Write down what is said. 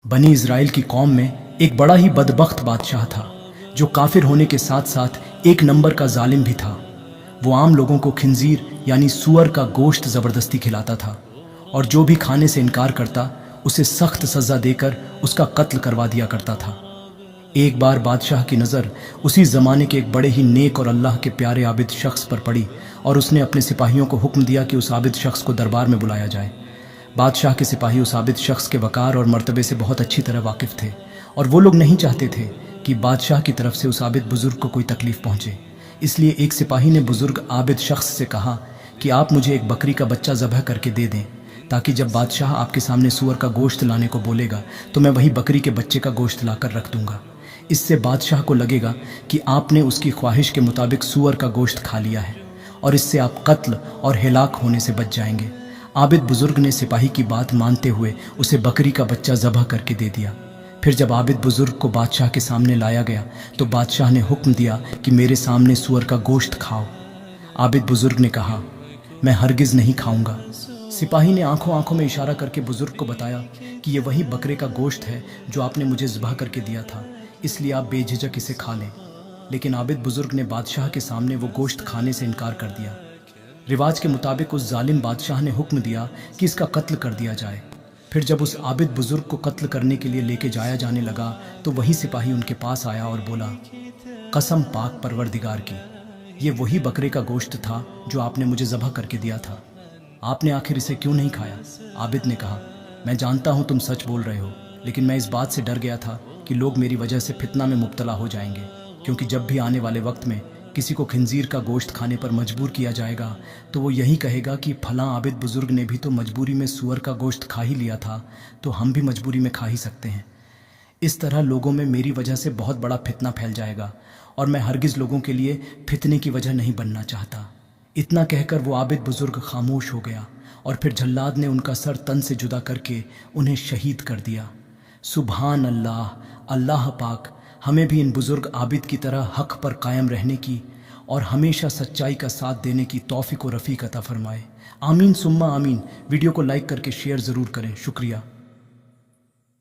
बनी इज़राइल की कौम में एक बड़ा ही बदबख्त बादशाह था जो काफिर होने के साथ साथ एक नंबर का जालिम भी था। वो आम लोगों को खिंजीर यानी सूअर का गोश्त ज़बरदस्ती खिलाता था और जो भी खाने से इनकार करता उसे सख्त सज़ा देकर उसका कत्ल करवा दिया करता था। एक बार बादशाह की नज़र उसी ज़माने के एक बड़े ही नेक और अल्लाह के प्यारे आबिद शख्स पर पड़ी और उसने अपने सिपाहियों को हुक्म दिया कि उस आबिद शख्स को दरबार में बुलाया जाए। बादशाह के सिपाही उस आबिद शख्स के वकार और मर्तबे से बहुत अच्छी तरह वाकिफ़ थे और वो लोग नहीं चाहते थे कि बादशाह की तरफ से उस आबिद बुज़ुर्ग को कोई तकलीफ़ पहुँचे। इसलिए एक सिपाही ने बुज़ुर्ग आबिद शख्स से कहा कि आप मुझे एक बकरी का बच्चा ज़बह करके दे दें, ताकि जब बादशाह आपके सामने सूअर का गोश्त लाने को बोलेगा तो मैं वही बकरी के बच्चे का गोश्त लाकर रख दूंगा। इससे बादशाह को लगेगा कि आपने उसकी ख्वाहिश के मुताबिक सूअर का गोश्त खा लिया है और इससे आप कत्ल और हिलाक होने से बच जाएंगे। आबिद बुजुर्ग ने सिपाही की बात मानते हुए उसे बकरी का बच्चा ज़बह करके दे दिया। फिर जब आबिद बुजुर्ग को बादशाह के सामने लाया गया तो बादशाह ने हुक्म दिया कि मेरे सामने सूअर का गोश्त खाओ। आबिद बुजुर्ग ने कहा, मैं हरगिज़ नहीं खाऊंगा। सिपाही ने आंखों आंखों में इशारा करके बुजुर्ग को बताया कि ये वही बकरे का गोश्त है जो आपने मुझे ज़बह करके दिया था, इसलिए आप बेझिझक इसे खा लें। लेकिन आबिद बुजुर्ग ने बादशाह के सामने वो गोश्त खाने से इनकार कर दिया। रिवाज के मुताबिक उस जालिम बादशाह ने हुक्म दिया कि इसका कत्ल कर दिया जाए। फिर जब उस आबिद बुजुर्ग को कत्ल करने के लिए लेके जाया जाने लगा तो वही सिपाही उनके पास आया और बोला, कसम पाक परवरदिगार की, ये वही बकरे का गोश्त था जो आपने मुझे ज़बह करके दिया था। आपने आखिर इसे क्यों नहीं खाया? आबिद ने कहा, मैं जानता हूँ तुम सच बोल रहे हो, लेकिन मैं इस बात से डर गया था कि लोग मेरी वजह से फितना में मुब्तला हो जाएंगे, क्योंकि जब भी आने वाले वक्त में किसी को खिंजीर का गोश्त खाने पर मजबूर किया जाएगा तो वो यही कहेगा कि फलां आबिद बुजुर्ग ने भी तो मजबूरी में सूअर का गोश्त खा ही लिया था, तो हम भी मजबूरी में खा ही सकते हैं। इस तरह लोगों में मेरी वजह से बहुत बड़ा फितना फैल जाएगा और मैं हरगिज़ लोगों के लिए फितने की वजह नहीं बनना चाहता। इतना कहकर वो आबिद बुजुर्ग खामोश हो गया और फिर जल्लाद ने उनका सर तन से जुदा करके उन्हें शहीद कर दिया। सुभान अल्लाह, अल्लाह पाक हमें भी इन बुजुर्ग आबिद की तरह हक़ पर कायम रहने की और हमेशा सच्चाई का साथ देने की तौफीक व रफ़ीक अता फरमाए। आमीन सुम्मा आमीन। वीडियो को लाइक करके शेयर ज़रूर करें। शुक्रिया।